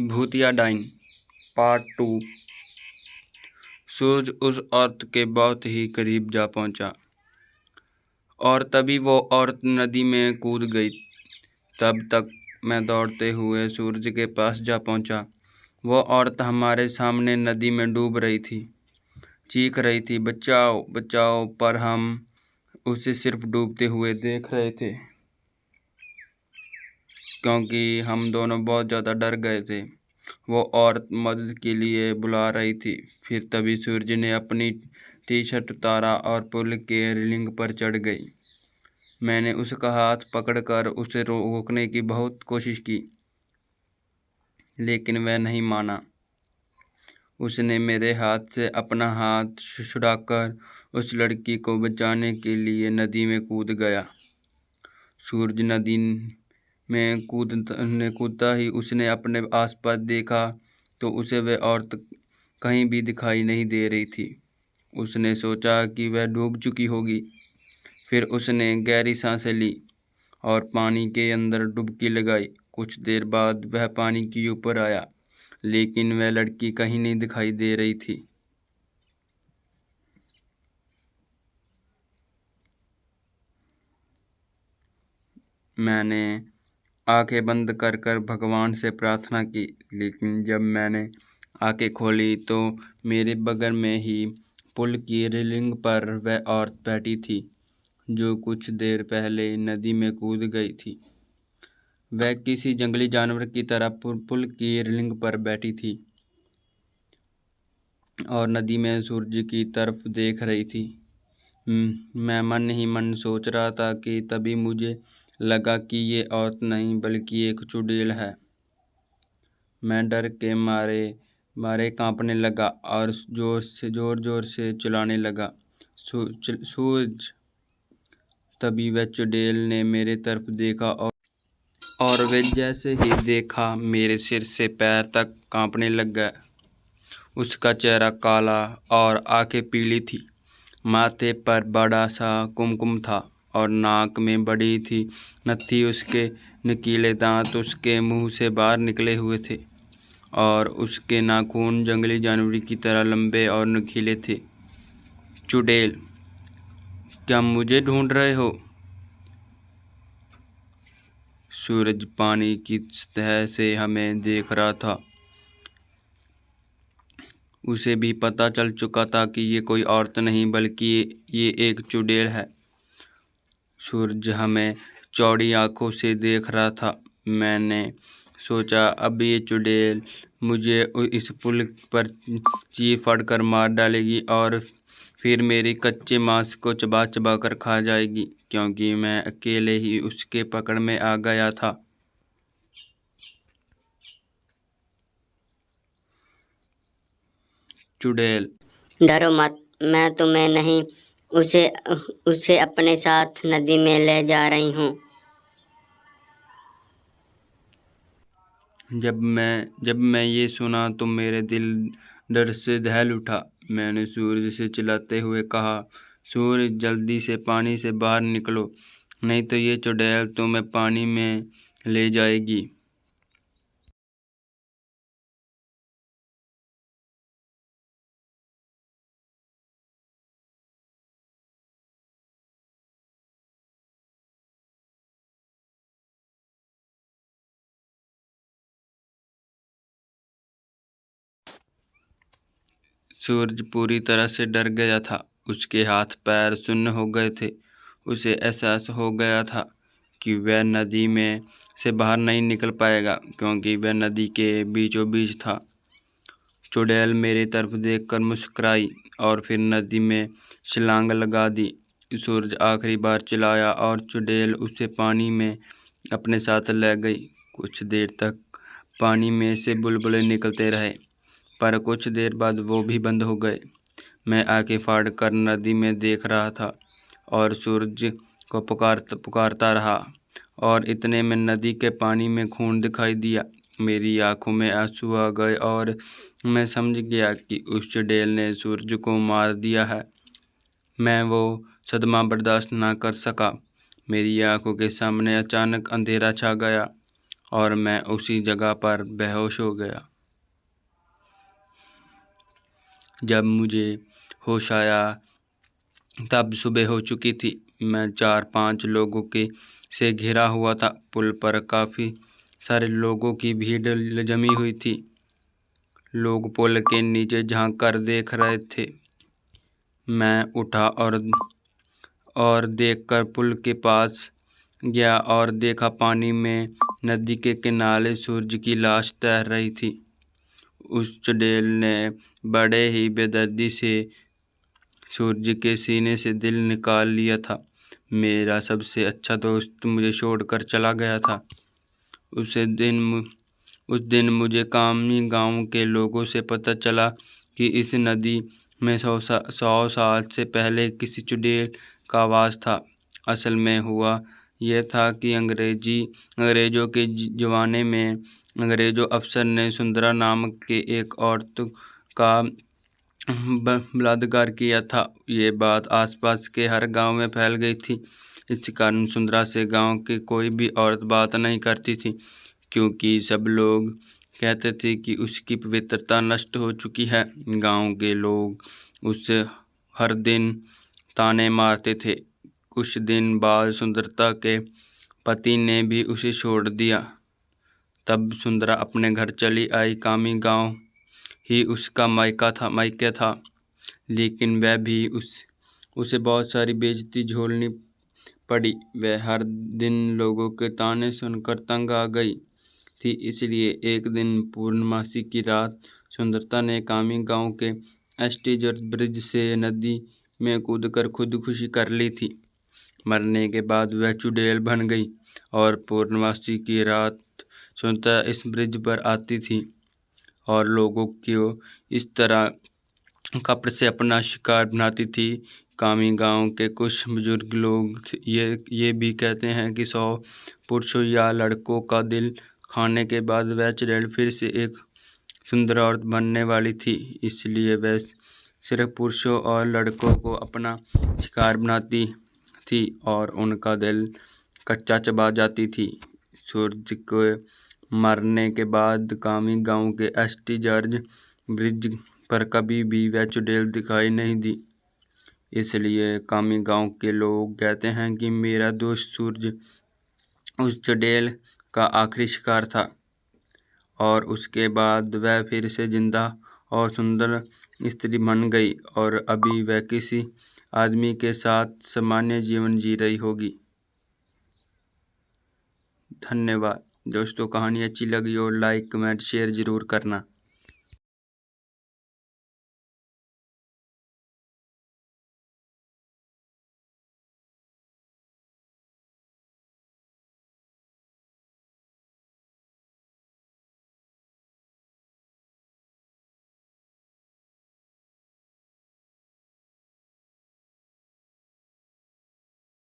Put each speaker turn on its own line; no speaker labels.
भूतिया dine part 2। सूरज उस औरत के बहुत ही करीब जा पहुंचा और तभी वो औरत नदी में कूद गई। तब तक मैं दौड़ते हुए सूरज के पास जा पहुंचा। वो औरत हमारे सामने नदी में डूब रही थी, चीख रही थी, बचाओ बचाओ, पर हम उसे सिर्फ डूबते हुए देख रहे थे क्योंकि हम दोनों बहुत ज़्यादा डर गए थे। वो औरत मदद के लिए बुला रही थी। फिर तभी सूरज ने अपनी टी शर्ट उतारा और पुल के रेलिंग पर चढ़ गई। मैंने उसका हाथ पकड़कर उसे रोकने की बहुत कोशिश की, लेकिन वह नहीं माना। उसने मेरे हाथ से अपना हाथ छुड़ाकर उस लड़की को बचाने के लिए नदी में कूद गया। सूरज नदी में कूदता ही उसने अपने आसपास देखा तो उसे वह औरत कहीं भी दिखाई नहीं दे रही थी। उसने सोचा कि वह डूब चुकी होगी। फिर उसने गहरी सांसें ली और पानी के अंदर डुबकी लगाई। कुछ देर बाद वह पानी के ऊपर आया, लेकिन वह लड़की कहीं नहीं दिखाई दे रही थी। मैंने आंखें बंद कर कर भगवान से प्रार्थना की, लेकिन जब मैंने आंखें खोली तो मेरे बगल में ही पुल की रेलिंग पर वह औरत बैठी थी जो कुछ देर पहले नदी में कूद गई थी। वह किसी जंगली जानवर की तरह पुल की रेलिंग पर बैठी थी और नदी में सूरज की तरफ देख रही थी। मैं मन ही मन सोच रहा था कि तभी मुझे लगा कि ये औरत नहीं बल्कि एक चुड़ैल है। मैं डर के मारे कांपने लगा और जोर जोर से चिल्लाने लगा, सूरज। तभी वह चुड़ैल ने मेरे तरफ देखा और वे जैसे ही देखा मेरे सिर से पैर तक कांपने लग गया। उसका चेहरा काला और आंखें पीली थी। माथे पर बड़ा सा कुमकुम था और नाक में बड़ी थी नत्थी। उसके नुकीले दांत उसके मुंह से बाहर निकले हुए थे और उसके नाखून जंगली जानवर की तरह लंबे और नुकीले थे। चुड़ैल, क्या मुझे ढूंढ रहे हो? सूरज पानी की सतह से हमें देख रहा था। उसे भी पता चल चुका था कि ये कोई औरत नहीं बल्कि ये एक चुड़ैल है। सूरज हमें चौड़ी आंखों से देख रहा था। मैंने सोचा अब ये चुड़ैल मुझे इस पुल पर चीर फाड़कर मार डालेगी और फिर मेरी कच्चे मांस को चबा चबा कर खा जाएगी, क्योंकि मैं अकेले ही उसके पकड़ में आ गया था। चुड़ैल,
डरो मत, मैं तुम्हें नहीं उसे अपने साथ नदी में ले जा रही हूँ।
जब मैं ये सुना तो मेरे दिल डर से दहल उठा। मैंने सूरज से चिल्लाते हुए कहा, सूरज, जल्दी से पानी से बाहर निकलो, नहीं तो ये चुड़ैल तुम्हें पानी में ले जाएगी। सूरज पूरी तरह से डर गया था। उसके हाथ पैर सुन्न हो गए थे। उसे एहसास हो गया था कि वह नदी में से बाहर नहीं निकल पाएगा, क्योंकि वह नदी के बीचों बीच था। चुड़ैल मेरी तरफ देखकर मुस्कुराई और फिर नदी में छलांग लगा दी। सूरज आखिरी बार चिल्लाया और चुड़ैल उसे पानी में अपने साथ ले गई। कुछ देर तक पानी में से बुलबुले निकलते रहे, पर कुछ देर बाद वो भी बंद हो गए। मैं आंखें फाड़ कर नदी में देख रहा था और सूरज को पुकारता रहा, और इतने में नदी के पानी में खून दिखाई दिया। मेरी आंखों में आंसू आ गए और मैं समझ गया कि उस चुड़ैल ने सूरज को मार दिया है। मैं वो सदमा बर्दाश्त ना कर सका। मेरी आंखों के सामने अचानक अंधेरा छा गया और मैं उसी जगह पर बेहोश हो गया। जब मुझे होश आया तब सुबह हो चुकी थी। मैं 4-5 लोगों के से घिरा हुआ था। पुल पर काफ़ी सारे लोगों की भीड़ जमी हुई थी। लोग पुल के नीचे झांक कर देख रहे थे। मैं उठा और देखकर पुल के पास गया और देखा पानी में नदी के किनारे सूरज की लाश तैर रही थी। उस चुड़ैल ने बड़े ही बेदर्दी से सूरज के सीने से दिल निकाल लिया था। मेरा सबसे अच्छा दोस्त मुझे छोड़कर चला गया था। उस दिन मुझे कामी गांव के लोगों से पता चला कि इस नदी में 100 साल से पहले किसी चुड़ैल का वास था। असल में हुआ यह था कि अंग्रेज़ों के ज़माने में अंग्रेज़ों अफसर ने सुंदरा नामक के एक औरत का बलात्कार किया था। ये बात आसपास के हर गांव में फैल गई थी। इस कारण सुंदरा से गांव की कोई भी औरत बात नहीं करती थी, क्योंकि सब लोग कहते थे कि उसकी पवित्रता नष्ट हो चुकी है। गांव के लोग उससे हर दिन ताने मारते थे। कुछ दिन बाद सुंदरता के पति ने भी उसे छोड़ दिया। तब सुंदरा अपने घर चली आई। कामी गांव ही उसका मायका था, लेकिन वह भी उसे बहुत सारी बेइज्जती झेलनी पड़ी। वह हर दिन लोगों के ताने सुनकर तंग आ गई थी। इसलिए एक दिन पूर्णमासी की रात सुंदरता ने कामी गांव के एस्टीजर ब्रिज से नदी में कूदकर खुदकुशी कर ली थी। मरने के बाद वह चुड़ैल बन गई और पूर्णमासी की रात सुंदरता इस ब्रिज पर आती थी और लोगों को इस तरह कपड़े से अपना शिकार बनाती थी। कामी गांव के कुछ बुजुर्ग लोग ये भी कहते हैं कि 100 पुरुषों या लड़कों का दिल खाने के बाद वह चुड़ैल फिर से एक सुंदर औरत बनने वाली थी। इसलिए वह सिर्फ पुरुषों और लड़कों को अपना शिकार बनाती थी और उनका दिल कच्चा चबा जाती थी। सूरज के मरने के बाद कामी गांव के एस्टीजर ब्रिज पर कभी भी वह चुड़ैल दिखाई नहीं दी। इसलिए कामी गांव के लोग कहते हैं कि मेरा दोस्त सूरज उस चुड़ैल का आखिरी शिकार था और उसके बाद वह फिर से जिंदा और सुंदर स्त्री बन गई और अभी वह किसी आदमी के साथ सामान्य जीवन जी रही होगी। धन्यवाद दोस्तों। कहानी अच्छी लगी और लाइक कमेंट शेयर ज़रूर करना।